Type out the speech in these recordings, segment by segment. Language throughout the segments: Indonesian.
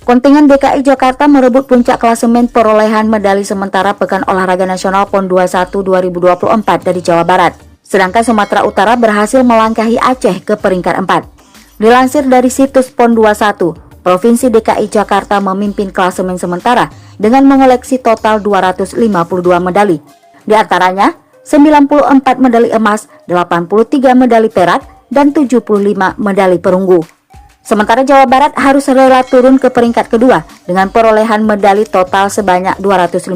Kontingen DKI Jakarta merebut puncak klasemen perolehan medali sementara Pekan Olahraga Nasional PON 21 2024 dari Jawa Barat. Sedangkan Sumatera Utara berhasil melangkahi Aceh ke peringkat 4. Dilansir dari situs PON 21, Provinsi DKI Jakarta memimpin klasemen sementara dengan mengoleksi total 252 medali. Di antaranya 94 medali emas, 83 medali perak, dan 75 medali perunggu. Sementara Jawa Barat harus rela turun ke peringkat kedua dengan perolehan medali total sebanyak 251.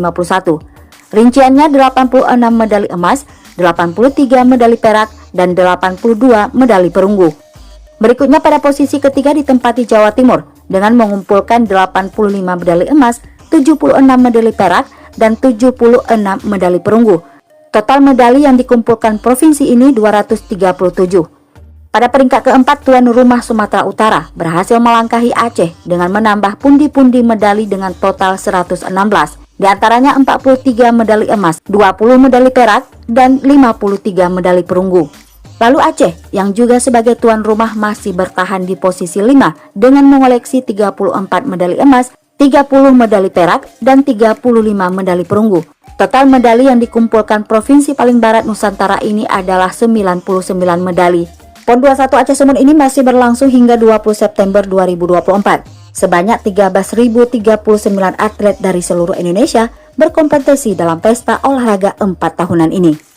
Rinciannya 86 medali emas, 83 medali perak, dan 82 medali perunggu. Berikutnya pada posisi ketiga ditempati Jawa Timur dengan mengumpulkan 85 medali emas, 76 medali perak, dan 76 medali perunggu. Total medali yang dikumpulkan provinsi ini 237. Pada peringkat keempat, tuan rumah Sumatera Utara berhasil melangkahi Aceh dengan menambah pundi-pundi medali dengan total 116. Di antaranya 43 medali emas, 20 medali perak, dan 53 medali perunggu. Lalu Aceh yang juga sebagai tuan rumah masih bertahan di posisi 5 dengan mengoleksi 34 medali emas, 30 medali perak, dan 35 medali perunggu. Total medali yang dikumpulkan Provinsi paling barat Nusantara ini adalah 99 medali. PON 21 Aceh Sumut ini masih berlangsung hingga 20 September 2024. Sebanyak 13.039 atlet dari seluruh Indonesia berkompetisi dalam pesta olahraga 4 tahunan ini.